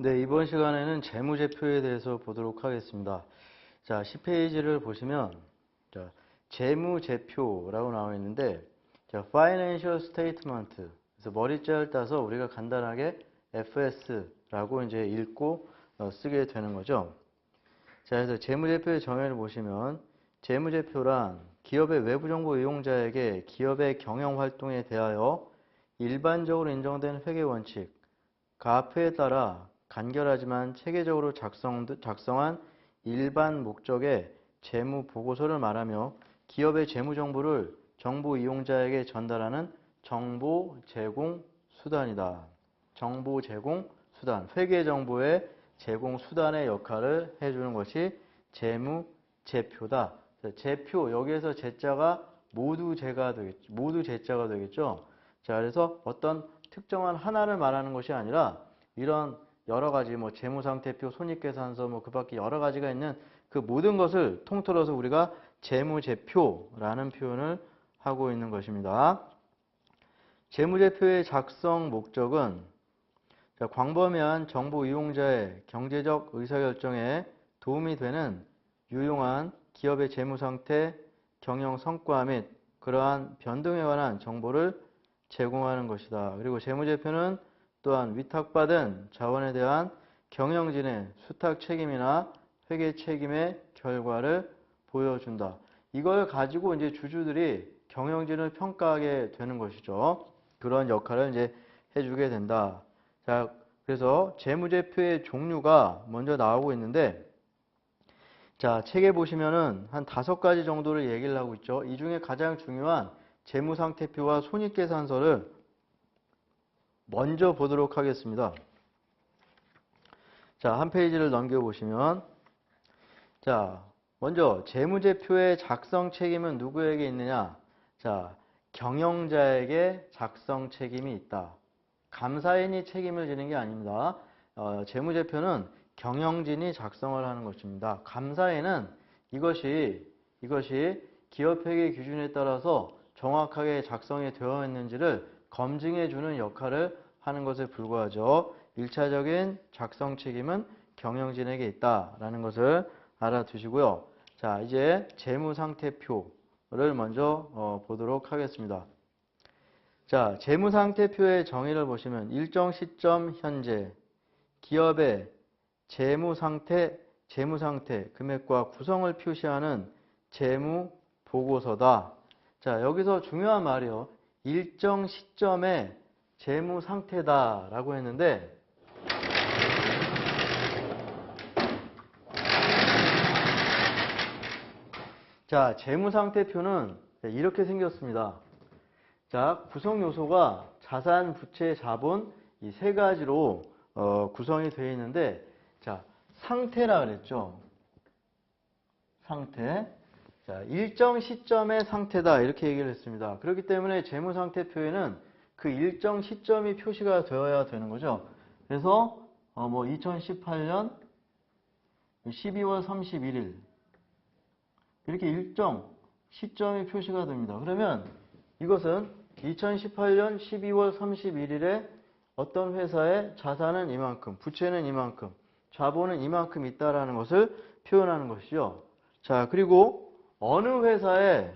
네, 이번 시간에는 재무제표에 대해서 보도록 하겠습니다. 자, 10페이지를 보시면 자, 재무제표라고 나와 있는데 자, Financial Statement. 그래서 머리자를 따서 우리가 간단하게 FS라고 이제 읽고 쓰게 되는 거죠. 자, 그래서 재무제표의 정의를 보시면 재무제표란 기업의 외부정보 이용자에게 기업의 경영활동에 대하여 일반적으로 인정된 회계원칙, 가프에 따라 간결하지만 체계적으로 작성한 일반 목적의 재무 보고서를 말하며 기업의 재무 정보를 정보 이용자에게 전달하는 정보 제공 수단이다. 정보 제공 수단, 회계 정보의 제공 수단의 역할을 해주는 것이 재무제표다. 제표, 여기에서 제자가 모두 제자가 되겠죠. 자, 그래서 어떤 특정한 하나를 말하는 것이 아니라 이런 여러 가지 뭐 재무상태표, 손익계산서 뭐 그 밖에 여러 가지가 있는 그 모든 것을 통틀어서 우리가 재무제표라는 표현을 하고 있는 것입니다. 재무제표의 작성 목적은 광범위한 정보 이용자의 경제적 의사결정에 도움이 되는 유용한 기업의 재무상태, 경영 성과 및 그러한 변동에 관한 정보를 제공하는 것이다. 그리고 재무제표는 또한 위탁받은 자원에 대한 경영진의 수탁 책임이나 회계 책임의 결과를 보여준다. 이걸 가지고 이제 주주들이 경영진을 평가하게 되는 것이죠. 그런 역할을 이제 해주게 된다. 자, 그래서 재무제표의 종류가 먼저 나오고 있는데, 자, 책에 보시면은 한 5가지 정도를 얘기를 하고 있죠. 이 중에 가장 중요한 재무상태표와 손익계산서를 먼저 보도록 하겠습니다. 자, 한 페이지를 넘겨보시면, 자, 먼저 재무제표의 작성 책임은 누구에게 있느냐? 자, 경영자에게 작성 책임이 있다. 감사인이 책임을 지는 게 아닙니다. 재무제표는 경영진이 작성을 하는 것입니다. 감사인은 이것이 기업회계 기준에 따라서 정확하게 작성이 되어 있는지를 검증해 주는 역할을 하는 것에 불과하죠. 1차적인 작성 책임은 경영진에게 있다라는 것을 알아두시고요. 자, 이제 재무상태표를 먼저 보도록 하겠습니다. 자, 재무상태표의 정의를 보시면 일정 시점 현재 기업의 재무상태, 금액과 구성을 표시하는 재무보고서다. 자, 여기서 중요한 말이요. 일정 시점의 재무상태다라고 했는데, 자, 재무상태표는 이렇게 생겼습니다. 자, 구성 요소가 자산, 부채, 자본 이 3가지로 구성이 되어 있는데, 자, 상태라 그랬죠. 상태. 자, 일정 시점의 상태다 이렇게 얘기를 했습니다. 그렇기 때문에 재무상태표에는 그 일정 시점이 표시가 되어야 되는 거죠. 그래서 뭐 2018년 12월 31일 이렇게 일정 시점이 표시가 됩니다. 그러면 이것은 2018년 12월 31일에 어떤 회사의 자산은 이만큼, 부채는 이만큼, 자본은 이만큼 있다라는 것을 표현하는 것이죠. 자, 그리고 어느 회사의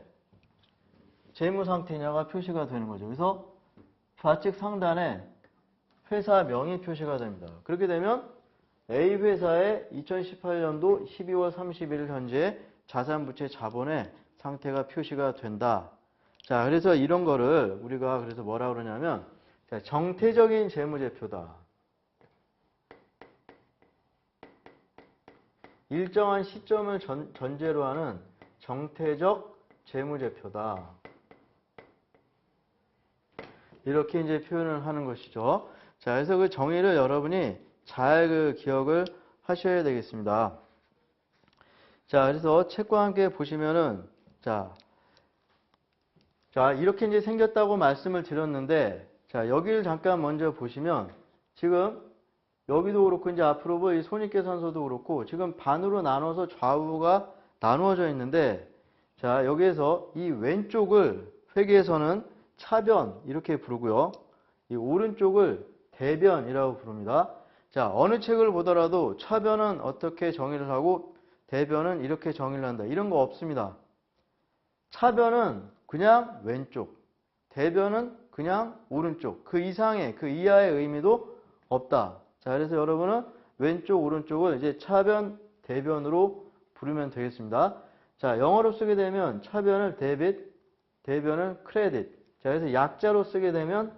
재무 상태냐가 표시가 되는 거죠. 그래서 좌측 상단에 회사명이 표시가 됩니다. 그렇게 되면 A 회사의 2018년도 12월 31일 현재 자산, 부채, 자본의 상태가 표시가 된다. 자, 그래서 이런 거를 우리가 그래서 뭐라 그러냐면 자, 정태적인 재무제표다. 일정한 시점을 전제로 하는 정태적 재무제표다. 이렇게 이제 표현을 하는 것이죠. 자, 그래서 그 정의를 여러분이 잘 그 기억을 하셔야 되겠습니다. 자, 그래서 책과 함께 보시면은 자, 이렇게 이제 생겼다고 말씀을 드렸는데, 자, 여기를 잠깐 먼저 보시면 지금 여기도 그렇고 이제 앞으로 볼 이 손익계산서도 그렇고 지금 반으로 나눠서 좌우가 나누어져 있는데, 자, 여기에서 이 왼쪽을 회계에서는 차변 이렇게 부르고요. 이 오른쪽을 대변이라고 부릅니다. 자, 어느 책을 보더라도 차변은 어떻게 정의를 하고 대변은 이렇게 정의를 한다. 이런 거 없습니다. 차변은 그냥 왼쪽, 대변은 그냥 오른쪽. 그 이상의, 그 이하의 의미도 없다. 자, 그래서 여러분은 왼쪽, 오른쪽을 이제 차변, 대변으로 부르면 되겠습니다. 자, 영어로 쓰게 되면 차변을 debit, 대변을 credit. 자, 그래서 약자로 쓰게 되면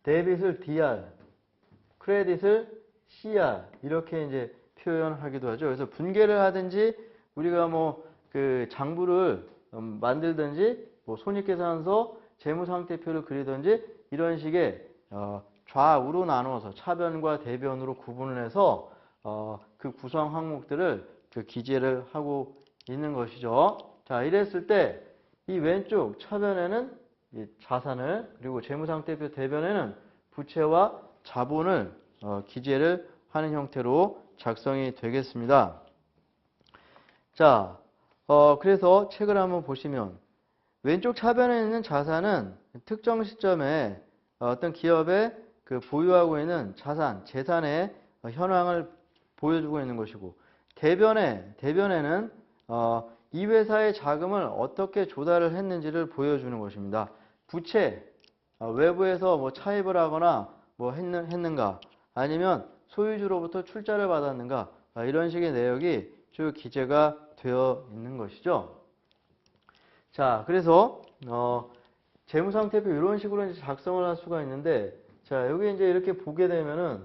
debit을 dr, credit을 cr 이렇게 이제 표현하기도 하죠. 그래서 분계를 하든지 우리가 뭐 그 장부를 만들든지 뭐 손익계산서, 재무상태표를 그리든지 이런 식의 좌우로 나누어서 차변과 대변으로 구분을 해서 그 구성 항목들을 그 기재를 하고 있는 것이죠. 자, 이랬을 때 이 왼쪽 차변에는 이 자산을 그리고 재무상태표 대변에는 부채와 자본을 기재를 하는 형태로 작성이 되겠습니다. 자, 그래서 책을 한번 보시면 왼쪽 차변에 있는 자산은 특정 시점에 어떤 기업의 그 보유하고 있는 자산, 재산의 현황을 보여주고 있는 것이고 대변에는 이 회사의 자금을 어떻게 조달을 했는지를 보여주는 것입니다. 부채, 외부에서 뭐 차입을 하거나 뭐 했는가 아니면 소유주로부터 출자를 받았는가 이런 식의 내역이 쭉 기재가 되어 있는 것이죠. 자, 그래서 재무상태표 이런 식으로 이제 작성을 할 수가 있는데, 자, 여기 이제 이렇게 보게 되면은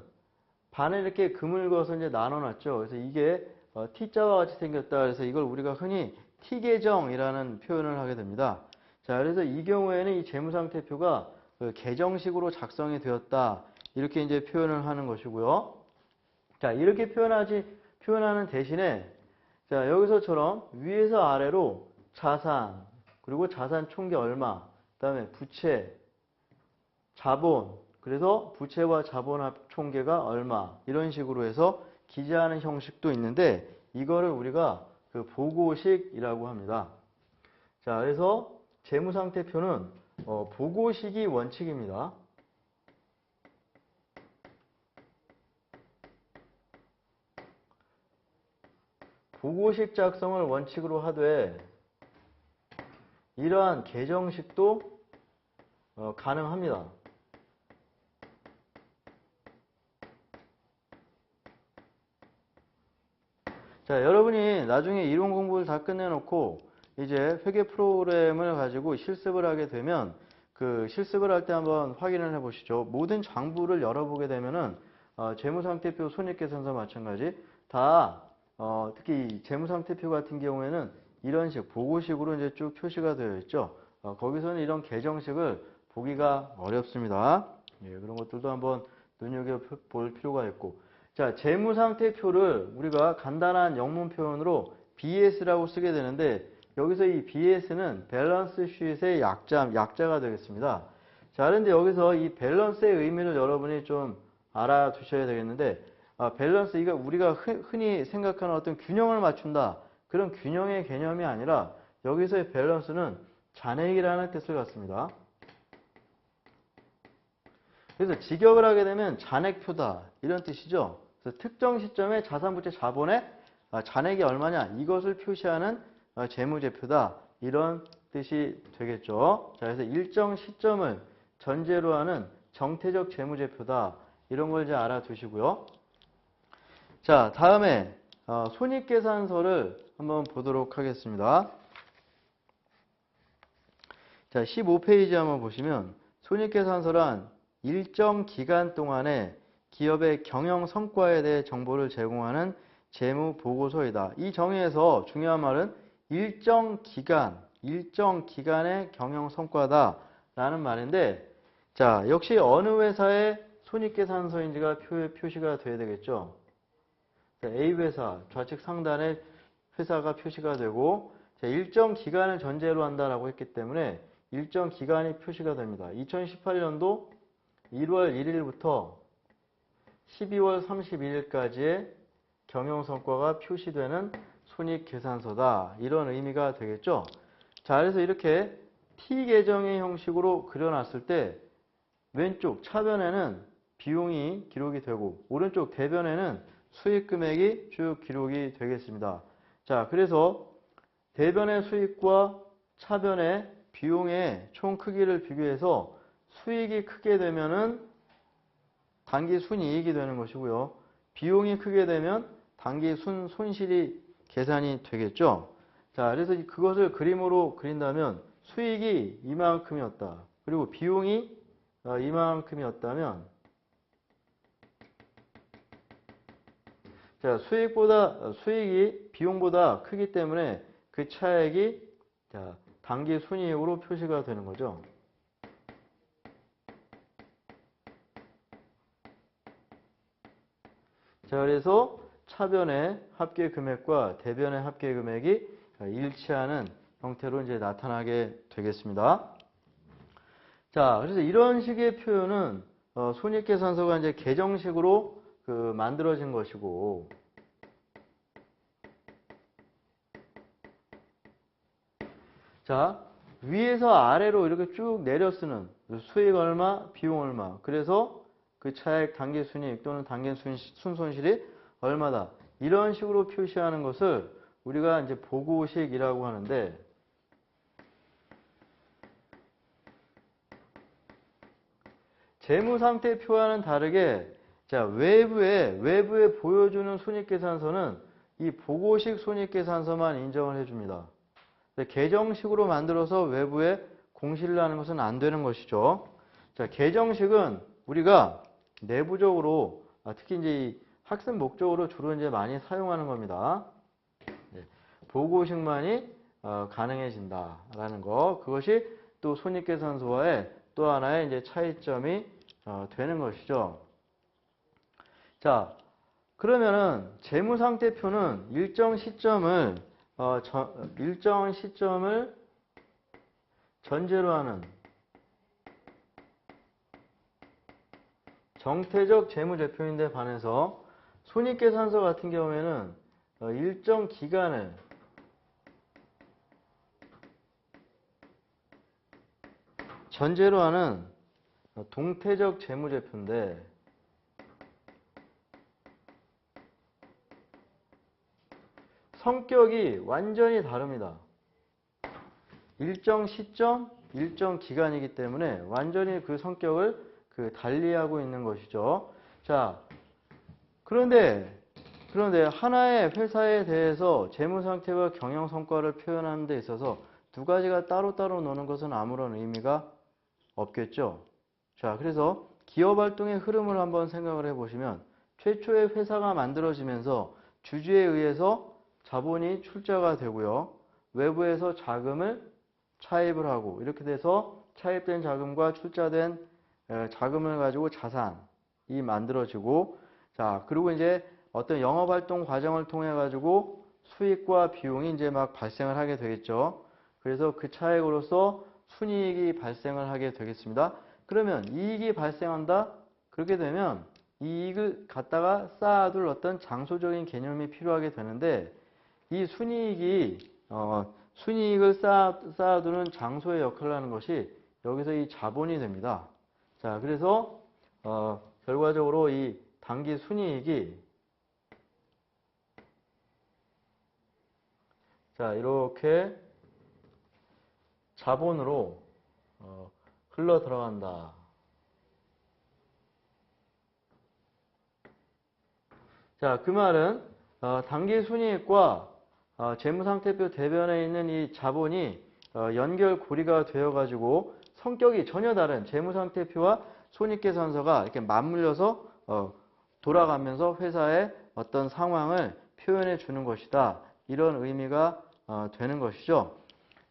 반을 이렇게 금을 그어서 이제 나눠놨죠. 그래서 이게 T자와 같이 생겼다. 그래서 이걸 우리가 흔히 T계정이라는 표현을 하게 됩니다. 자, 그래서 이 경우에는 이 재무상태표가 그 계정식으로 작성이 되었다. 이렇게 이제 표현을 하는 것이고요. 자, 이렇게 표현하는 대신에 자, 여기서처럼 위에서 아래로 자산, 그리고 자산 총계 얼마, 그 다음에 부채, 자본, 그래서 부채와 자본 합 총계가 얼마, 이런 식으로 해서 기재하는 형식도 있는데, 이거를 우리가 그 보고식이라고 합니다. 자, 그래서 재무상태표는 보고식이 원칙입니다. 보고식 작성을 원칙으로 하되 이러한 계정식도 가능합니다. 자, 여러분이 나중에 이론 공부를 다 끝내놓고 이제 회계 프로그램을 가지고 실습을 하게 되면 그 실습을 할 때 한번 확인을 해 보시죠. 모든 장부를 열어보게 되면은 재무상태표, 손익계산서 마찬가지 다 특히 이 재무상태표 같은 경우에는 이런 식 보고식으로 이제 쭉 표시가 되어 있죠. 거기서는 이런 계정식을 보기가 어렵습니다. 예, 그런 것들도 한번 눈여겨볼 필요가 있고. 자, 재무상태표를 우리가 간단한 영문 표현으로 BS라고 쓰게 되는데 여기서 이 BS는 밸런스 쉿의 약자가 되겠습니다. 자, 그런데 여기서 이 밸런스의 의미를 여러분이 좀 알아두셔야 되겠는데 밸런스, 이거 우리가 흔히 생각하는 어떤 균형을 맞춘다. 그런 균형의 개념이 아니라 여기서의 밸런스는 잔액이라는 뜻을 갖습니다. 그래서 직역을 하게 되면 잔액표다. 이런 뜻이죠. 그래서 특정 시점에 자산, 부채, 자본의 잔액이 얼마냐. 이것을 표시하는 재무제표다. 이런 뜻이 되겠죠. 자, 그래서 일정 시점을 전제로 하는 정태적 재무제표다. 이런 걸 이제 알아두시고요. 자, 다음에 손익계산서를 한번 보도록 하겠습니다. 자, 15페이지 한번 보시면 손익계산서란 일정 기간 동안에 기업의 경영 성과에 대해 정보를 제공하는 재무 보고서이다. 이 정의에서 중요한 말은 일정 기간의 경영 성과다라는 말인데, 자, 역시 어느 회사의 손익계산서인지가 표시가 돼야 되겠죠. A회사 좌측 상단에 회사가 표시가 되고 일정 기간을 전제로 한다라고 했기 때문에 일정 기간이 표시가 됩니다. 2018년도 1월 1일부터 12월 31일까지의 경영성과가 표시되는 손익계산서다. 이런 의미가 되겠죠. 자, 그래서 이렇게 T계정의 형식으로 그려놨을 때 왼쪽 차변에는 비용이 기록이 되고 오른쪽 대변에는 수익 금액이 쭉 기록이 되겠습니다. 자, 그래서 대변의 수익과 차변의 비용의 총 크기를 비교해서 수익이 크게 되면은 단기 순이익이 되는 것이고요. 비용이 크게 되면 단기 손실이 계산이 되겠죠. 자, 그래서 그것을 그림으로 그린다면 수익이 이만큼이었다. 그리고 비용이 이만큼이었다면 자, 수익이 비용보다 크기 때문에 그 차액이 자, 단기 순이익으로 표시가 되는 거죠. 자, 그래서 차변의 합계 금액과 대변의 합계 금액이 일치하는 형태로 이제 나타나게 되겠습니다. 자, 그래서 이런 식의 표현은 손익계산서가 이제 계정식으로 만들어진 것이고, 자, 위에서 아래로 이렇게 쭉 내려 쓰는 수익 얼마, 비용 얼마. 그래서 그 차액 단기 순이익 또는 단기 순손실이 얼마다. 이런 식으로 표시하는 것을 우리가 이제 보고식이라고 하는데, 재무상태표와는 다르게 자, 외부에 보여주는 손익계산서는 이 보고식 손익계산서만 인정을 해줍니다. 계정식으로 만들어서 외부에 공시를 하는 것은 안 되는 것이죠. 자, 계정식은 우리가 내부적으로 특히 이제 이 학습 목적으로 주로 이제 많이 사용하는 겁니다. 보고식만이 가능해진다라는 거. 그것이 또 손익계산서와의 또 하나의 이제 차이점이 되는 것이죠. 자, 그러면은 재무상태표는 일정 시점을 전제로 하는 정태적 재무제표인데 반해서 손익계산서 같은 경우에는 일정 기간을 전제로 하는 동태적 재무제표인데 성격이 완전히 다릅니다. 일정 시점, 일정 기간이기 때문에 완전히 그 성격을 달리하고 있는 것이죠. 자, 그런데 하나의 회사에 대해서 재무상태와 경영성과를 표현하는 데 있어서 두 가지가 따로따로 노는 것은 아무런 의미가 없겠죠. 자, 그래서 기업활동의 흐름을 한번 생각을 해보시면 최초의 회사가 만들어지면서 주주에 의해서 자본이 출자가 되고요. 외부에서 자금을 차입을 하고 이렇게 돼서 차입된 자금과 출자된 자금을 가지고 자산이 만들어지고 자, 그리고 이제 어떤 영업활동 과정을 통해 가지고 수익과 비용이 이제 막 발생을 하게 되겠죠. 그래서 그 차액으로서 순이익이 발생을 하게 되겠습니다. 그러면 이익이 발생한다? 그렇게 되면 이익을 갖다가 쌓아둘 어떤 장소적인 개념이 필요하게 되는데 이 순이익을 쌓아두는 장소의 역할을 하는 것이 여기서 이 자본이 됩니다. 자, 그래서 결과적으로 이 단기 순이익이 자, 이렇게 자본으로 흘러 들어간다. 자, 그 말은 단기 순이익과 재무상태표 대변에 있는 이 자본이 연결고리가 되어가지고 성격이 전혀 다른 재무상태표와 손익계산서가 이렇게 맞물려서 돌아가면서 회사의 어떤 상황을 표현해 주는 것이다. 이런 의미가 되는 것이죠.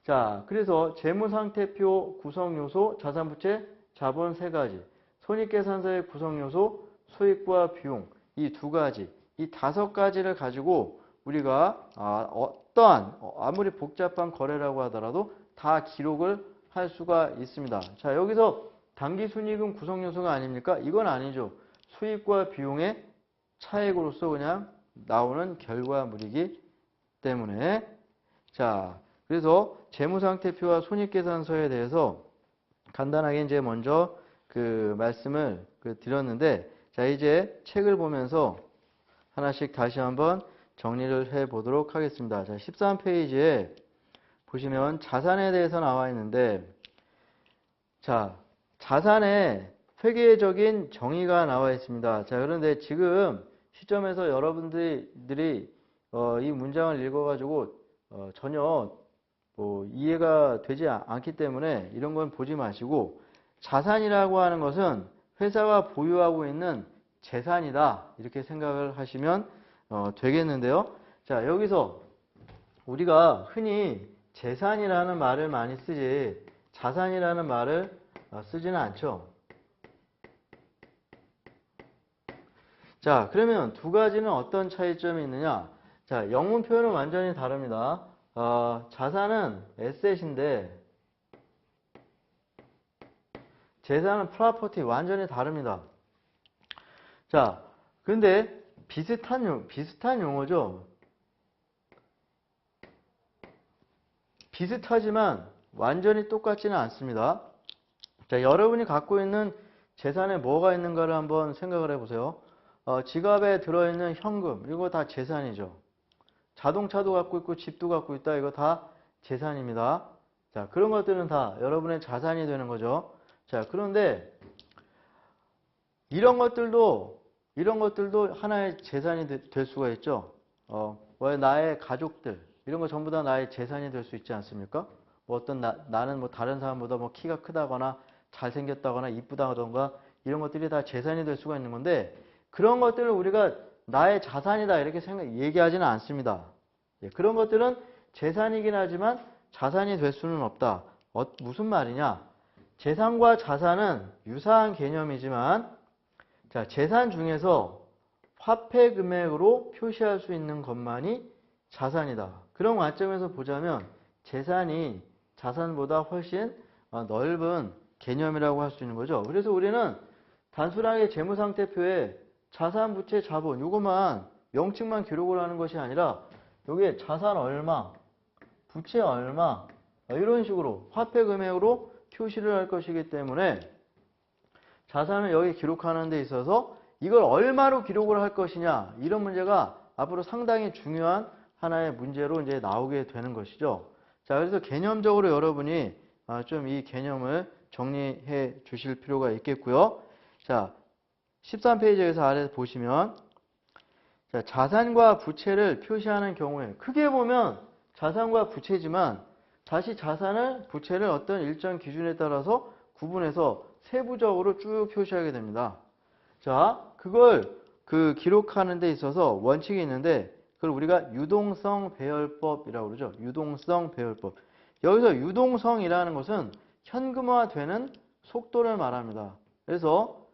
자, 그래서 재무상태표 구성요소, 자산부채, 자본 세 가지, 손익계산서의 구성요소, 수익과 비용 이 두 가지, 이 다섯 가지를 가지고 우리가 어떠한 아무리 복잡한 거래라고 하더라도 다 기록을 할 수가 있습니다. 자, 여기서 단기순이익은 구성요소가 아닙니까? 이건 아니죠. 수익과 비용의 차액으로서 그냥 나오는 결과물이기 때문에 자, 그래서 재무상태표와 손익계산서에 대해서 간단하게 이제 먼저 그 말씀을 드렸는데, 자, 이제 책을 보면서 하나씩 다시 한번 정리를 해 보도록 하겠습니다. 자, 13페이지에 보시면 자산에 대해서 나와 있는데, 자, 자산의 회계적인 정의가 나와 있습니다. 자, 그런데 지금 시점에서 여러분들이 이 문장을 읽어가지고 전혀 이해가 되지 않기 때문에 이런 건 보지 마시고, 자산이라고 하는 것은 회사가 보유하고 있는 재산이다, 이렇게 생각을 하시면 되겠는데요. 자, 여기서 우리가 흔히 재산이라는 말을 많이 쓰지 자산이라는 말을 쓰지는 않죠. 자, 그러면 두 가지는 어떤 차이점이 있느냐? 자, 영문 표현은 완전히 다릅니다. 자산은 에셋인데 재산은 프로퍼티, 완전히 다릅니다. 자, 근데 비슷한 용어죠. 비슷하지만 완전히 똑같지는 않습니다. 자, 여러분이 갖고 있는 재산에 뭐가 있는가를 한번 생각을 해보세요. 지갑에 들어있는 현금, 이거 다 재산이죠. 자동차도 갖고 있고 집도 갖고 있다, 이거 다 재산입니다. 자, 그런 것들은 다 여러분의 자산이 되는 거죠. 자, 그런데 이런 것들도 하나의 재산이 될 수가 있죠. 나의 가족들, 이런 거 전부 다 나의 재산이 될 수 있지 않습니까? 나는 다른 사람보다 키가 크다거나 잘생겼다거나 이쁘다던가 이런 것들이 다 재산이 될 수가 있는 건데, 그런 것들을 우리가 나의 자산이다 이렇게 얘기하지는 않습니다. 그런 것들은 재산이긴 하지만 자산이 될 수는 없다. 무슨 말이냐? 재산과 자산은 유사한 개념이지만, 자, 재산 중에서 화폐 금액으로 표시할 수 있는 것만이 자산이다. 그런 관점에서 보자면 재산이 자산보다 훨씬 넓은 개념이라고 할 수 있는 거죠. 그래서 우리는 단순하게 재무상태표에 자산, 부채, 자본 이것만 명칭만 기록을 하는 것이 아니라 여기에 자산 얼마, 부채 얼마 이런 식으로 화폐 금액으로 표시를 할 것이기 때문에 자산을 여기 기록하는 데 있어서 이걸 얼마로 기록을 할 것이냐, 이런 문제가 앞으로 상당히 중요한 하나의 문제로 이제 나오게 되는 것이죠. 자, 그래서 개념적으로 여러분이 좀 이 개념을 정리해 주실 필요가 있겠고요. 자, 13페이지에서 아래 보시면, 자, 자산과 부채를 표시하는 경우에 크게 보면 자산과 부채지만 다시 자산을, 부채를 어떤 일정 기준에 따라서 구분해서 세부적으로 쭉 표시하게 됩니다. 자, 그걸 기록하는 데 있어서 원칙이 있는데, 그걸 우리가 유동성 배열법이라고 그러죠. 유동성 배열법. 여기서 유동성이라는 것은 현금화되는 속도를 말합니다. 그래서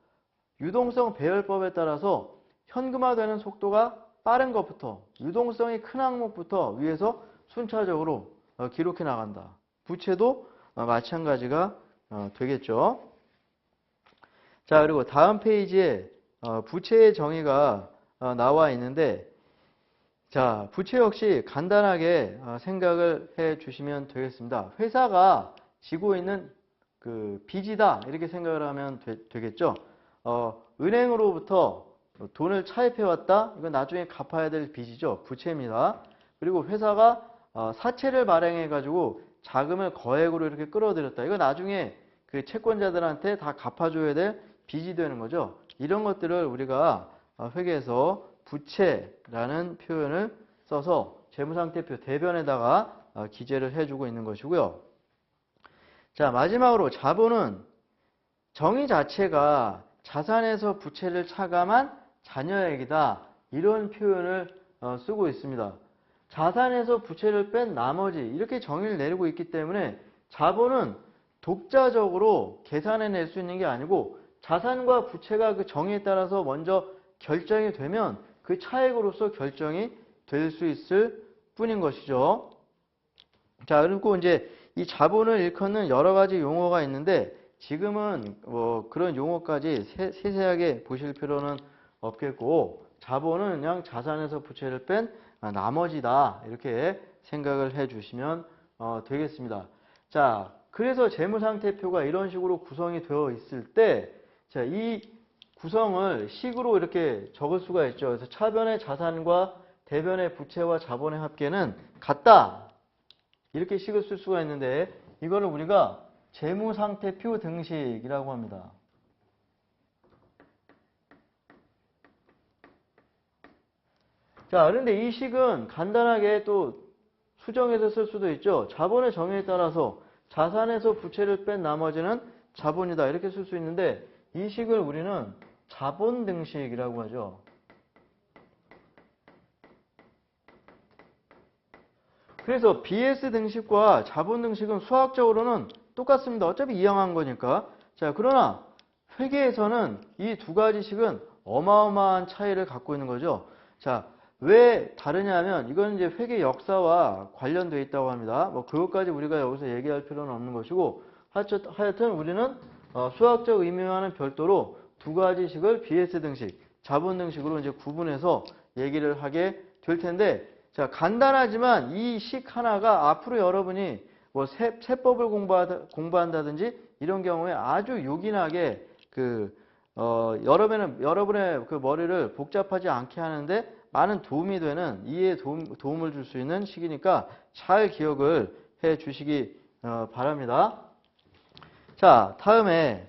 유동성 배열법에 따라서 현금화되는 속도가 빠른 것부터, 유동성이 큰 항목부터 위에서 순차적으로 기록해 나간다. 부채도 마찬가지가 되겠죠. 자, 그리고 다음 페이지에 부채의 정의가 나와 있는데, 자, 부채 역시 간단하게 생각을 해 주시면 되겠습니다. 회사가 지고 있는 빚이다, 이렇게 생각을 하면 되겠죠. 은행으로부터 돈을 차입해 왔다, 이건 나중에 갚아야 될 빚이죠. 부채입니다. 그리고 회사가 사채를 발행해 가지고 자금을 거액으로 이렇게 끌어들였다, 이거 나중에 그 채권자들한테 다 갚아줘야 될 빚이 되는 거죠. 이런 것들을 우리가 회계에서 부채라는 표현을 써서 재무상태표 대변에다가 기재를 해주고 있는 것이고요. 자, 마지막으로 자본은 정의 자체가 자산에서 부채를 차감한 잔여액이다, 이런 표현을 쓰고 있습니다. 자산에서 부채를 뺀 나머지, 이렇게 정의를 내리고 있기 때문에 자본은 독자적으로 계산해낼 수 있는 게 아니고 자산과 부채가 그 정의에 따라서 먼저 결정이 되면 그 차액으로서 결정이 될 수 있을 뿐인 것이죠. 자, 그리고 이제 이 자본을 일컫는 여러 가지 용어가 있는데 지금은 그런 용어까지 세세하게 보실 필요는 없겠고, 자본은 그냥 자산에서 부채를 뺀 나머지다, 이렇게 생각을 해 주시면 되겠습니다. 자, 그래서 재무상태표가 이런 식으로 구성이 되어 있을 때, 자, 이 구성을 식으로 이렇게 적을 수가 있죠. 그래서 차변의 자산과 대변의 부채와 자본의 합계는 같다. 이렇게 식을 쓸 수가 있는데, 이거를 우리가 재무상태표 등식이라고 합니다. 자, 그런데 이 식은 간단하게 또 수정해서 쓸 수도 있죠. 자본의 정의에 따라서 자산에서 부채를 뺀 나머지는 자본이다. 이렇게 쓸 수 있는데 이 식을 우리는 자본 등식이라고 하죠. 그래서 BS 등식과 자본 등식은 수학적으로는 똑같습니다. 어차피 이항한 거니까. 자, 그러나 회계에서는 이 두 가지 식은 어마어마한 차이를 갖고 있는 거죠. 자, 왜 다르냐면 이건 이제 회계 역사와 관련되어 있다고 합니다. 뭐 그것까지 우리가 여기서 얘기할 필요는 없는 것이고 하여튼 우리는 수학적 의미와는 별도로 두 가지 식을 BS 등식, 자본 등식으로 이제 구분해서 얘기를 하게 될 텐데, 자, 간단하지만 이 식 하나가 앞으로 여러분이 뭐 세법을 공부한다든지 이런 경우에 아주 요긴하게 여러분의 그 머리를 복잡하지 않게 하는데 많은 도움이 되는 이해에 도움을 줄 수 있는 식이니까 잘 기억을 해 주시기 바랍니다. 자, 다음에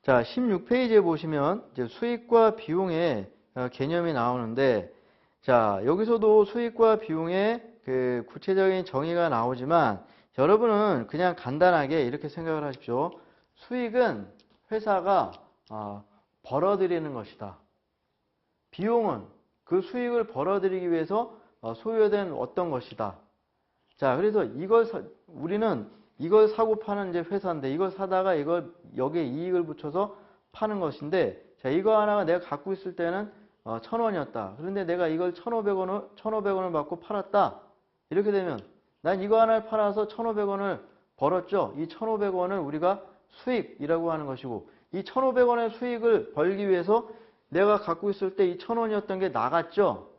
자, 16페이지에 보시면 이제 수익과 비용의 개념이 나오는데, 자, 여기서도 수익과 비용의 그 구체적인 정의가 나오지만 여러분은 그냥 간단하게 이렇게 생각을 하십시오. 수익은 회사가 벌어들이는 것이다. 비용은 그 수익을 벌어들이기 위해서 소요된 어떤 것이다. 자, 그래서 우리는 이걸 사고 파는 이제 회사인데 이걸 사다가 이걸 여기에 이익을 붙여서 파는 것인데, 자, 이거 하나가 내가 갖고 있을 때는 1,000원이었다. 그런데 내가 이걸 1,500원을 받고 팔았다. 이렇게 되면 난 이거 하나를 팔아서 1,500원을 벌었죠. 이 1,500원을 우리가 수익이라고 하는 것이고, 이 1,500원의 수익을 벌기 위해서 내가 갖고 있을 때 이 1,000원이었던 게 나갔죠.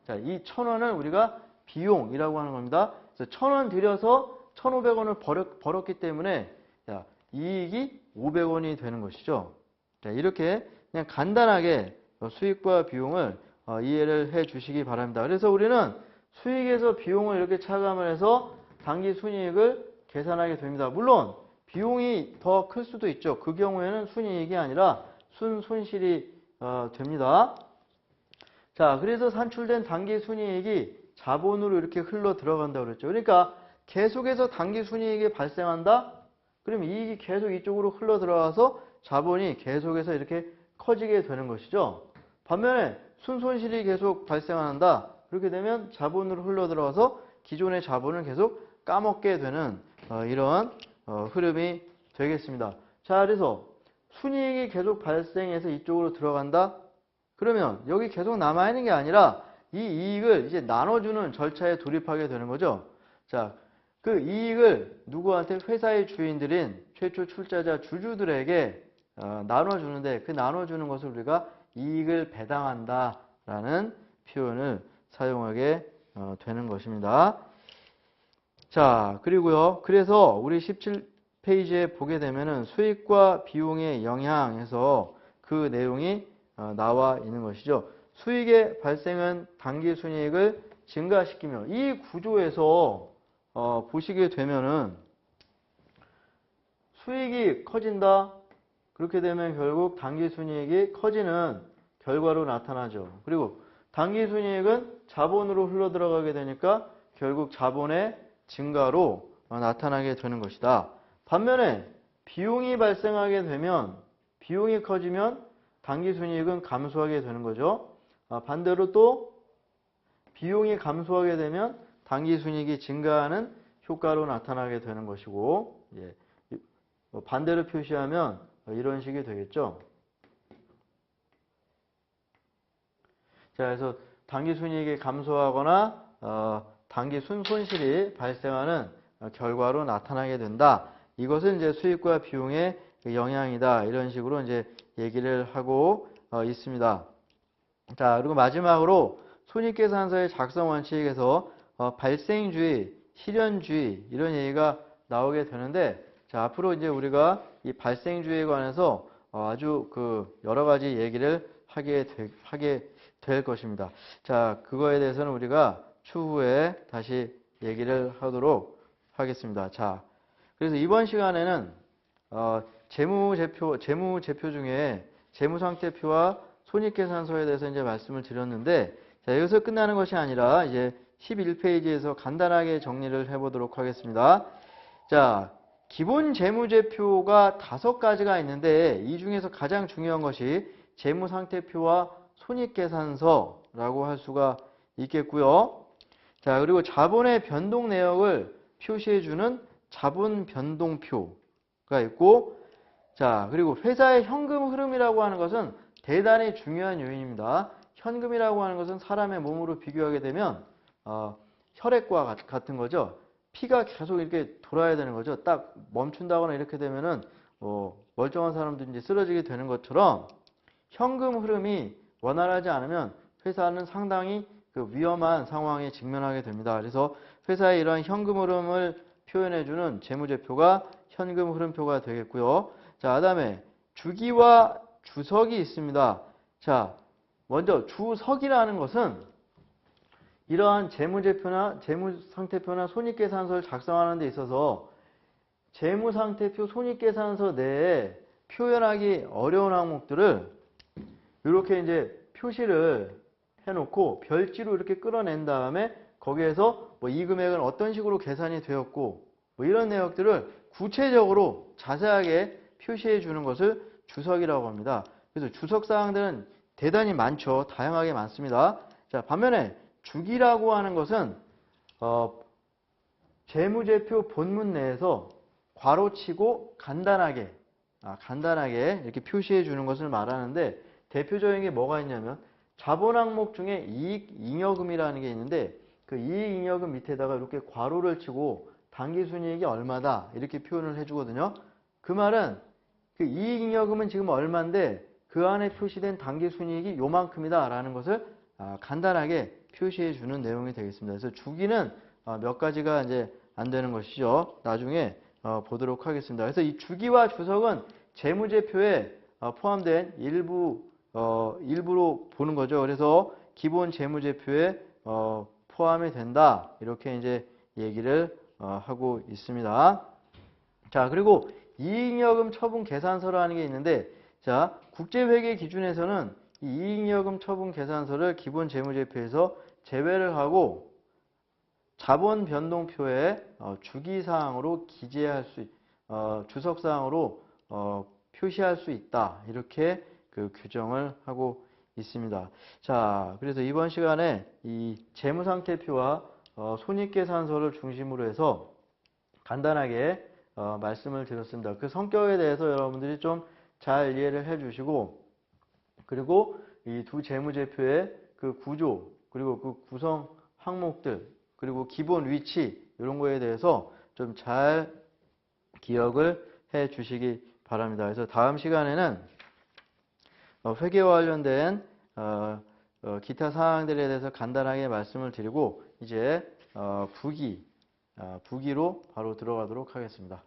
자, 이 1,000원을 우리가 비용이라고 하는 겁니다. 그래서 1,000원 들여서 1,500원을 벌었기 때문에 자, 이익이 500원이 되는 것이죠. 자, 이렇게 그냥 간단하게 수익과 비용을 이해를 해 주시기 바랍니다. 그래서 우리는 수익에서 비용을 이렇게 차감을 해서 당기 순이익을 계산하게 됩니다. 물론 비용이 더 클 수도 있죠. 그 경우에는 순이익이 아니라 순손실이 됩니다. 자, 그래서 산출된 당기 순이익이 자본으로 이렇게 흘러 들어간다고 그랬죠. 그러니까 계속해서 당기 순이익이 발생한다? 그럼 이익이 계속 이쪽으로 흘러 들어가서 자본이 계속해서 이렇게 커지게 되는 것이죠. 반면에 순손실이 계속 발생한다. 그렇게 되면 자본으로 흘러 들어가서 기존의 자본을 계속 까먹게 되는 이런 흐름이 되겠습니다. 자, 그래서 순이익이 계속 발생해서 이쪽으로 들어간다? 그러면 여기 계속 남아있는 게 아니라 이 이익을 이제 나눠주는 절차에 돌입하게 되는 거죠. 자, 그 이익을 누구한테? 회사의 주인들인 최초 출자자 주주들에게 나눠주는데, 그 나눠주는 것을 우리가 이익을 배당한다라는 표현을 사용하게 되는 것입니다. 자, 그리고요. 그래서 우리 17페이지에 보게 되면은 수익과 비용의 영향에서 그 내용이 나와 있는 것이죠. 수익의 발생은 당기순이익을 증가시키며, 이 구조에서 보시게 되면은 수익이 커진다. 그렇게 되면 결국 당기순이익이 커지는 결과로 나타나죠. 그리고 당기순이익은 자본으로 흘러들어가게 되니까 결국 자본의 증가로 나타나게 되는 것이다. 반면에 비용이 발생하게 되면, 비용이 커지면 당기순이익은 감소하게 되는 거죠. 반대로 또 비용이 감소하게 되면 당기순이익이 증가하는 효과로 나타나게 되는 것이고, 반대로 표시하면 이런 식이 되겠죠. 자, 그래서 당기순이익이 감소하거나 당기순손실이 발생하는 결과로 나타나게 된다. 이것은 이제 수익과 비용의 영향이다. 이런 식으로 이제 얘기를 하고 있습니다. 자, 그리고 마지막으로 손익계산서의 작성 원칙에서 발생주의, 실현주의 이런 얘기가 나오게 되는데 자, 앞으로 이제 우리가 이 발생주의에 관해서 아주 그 여러 가지 얘기를 하게 될 것입니다. 자, 그거에 대해서는 우리가 추후에 다시 얘기를 하도록 하겠습니다. 자, 그래서 이번 시간에는 재무제표 중에 재무상태표와 손익계산서에 대해서 이제 말씀을 드렸는데 자, 여기서 끝나는 것이 아니라 이제 11페이지에서 간단하게 정리를 해보도록 하겠습니다. 자, 기본 재무제표가 5가지가 있는데 이 중에서 가장 중요한 것이 재무상태표와 손익계산서라고 할 수가 있겠고요. 자, 그리고 자본의 변동 내역을 표시해주는 자본 변동표가 있고, 자, 그리고 회사의 현금 흐름이라고 하는 것은 대단히 중요한 요인입니다. 현금이라고 하는 것은 사람의 몸으로 비교하게 되면 혈액과 같은 거죠. 피가 계속 이렇게 돌아야 되는 거죠. 딱 멈춘다거나 이렇게 되면은 멀쩡한 사람들이 이제 쓰러지게 되는 것처럼 현금 흐름이 원활하지 않으면 회사는 상당히 그 위험한 상황에 직면하게 됩니다. 그래서 회사의 이러한 현금 흐름을 표현해주는 재무제표가 현금 흐름표가 되겠고요. 자, 그다음에 주기와 주석이 있습니다. 자, 먼저 주석이라는 것은 이러한 재무제표나 재무상태표나 손익계산서를 작성하는 데 있어서 재무상태표, 손익계산서 내에 표현하기 어려운 항목들을 이렇게 이제 표시를 해놓고 별지로 이렇게 끌어낸 다음에 거기에서 뭐 이 금액은 어떤 식으로 계산이 되었고 뭐 이런 내역들을 구체적으로 자세하게 표시해 주는 것을 주석이라고 합니다. 그래서 주석 사항들은 대단히 많죠. 다양하게 많습니다. 자, 반면에 주기라고 하는 것은 재무제표 본문 내에서 괄호치고 간단하게 이렇게 표시해 주는 것을 말하는데 대표적인 게 뭐가 있냐면 자본 항목 중에 이익 잉여금이라는 게 있는데 그 이익 잉여금 밑에다가 이렇게 괄호를 치고 당기순이익이 얼마다 이렇게 표현을 해주거든요. 그 말은 그 이익 잉여금은 지금 얼마인데 그 안에 표시된 당기순이익이 요만큼이다 라는 것을 간단하게 표시해 주는 내용이 되겠습니다. 그래서 주기는 몇 가지가 이제 안 되는 것이죠. 나중에 보도록 하겠습니다. 그래서 이 주기와 주석은 재무제표에 포함된 일부로 보는 거죠. 그래서 기본 재무제표에 포함이 된다. 이렇게 이제 얘기를 하고 있습니다. 자, 그리고 이익여금 처분 계산서라는 게 있는데, 자, 국제회계 기준에서는 이 이익여금 처분 계산서를 기본 재무제표에서 제외를 하고 자본 변동표에 주기사항으로 기재할 수, 주석사항으로 표시할 수 있다. 이렇게 그 규정을 하고 있습니다. 자, 그래서 이번 시간에 이 재무상태표와 손익계산서를 중심으로 해서 간단하게 말씀을 드렸습니다. 그 성격에 대해서 여러분들이 좀 잘 이해를 해 주시고 그리고 이 두 재무제표의 그 구조 그리고 그 구성 항목들 그리고 기본 위치 이런 거에 대해서 좀 잘 기억을 해 주시기 바랍니다. 그래서 다음 시간에는 회계와 관련된 기타 사항들에 대해서 간단하게 말씀을 드리고 이제 부기로 바로 들어가도록 하겠습니다.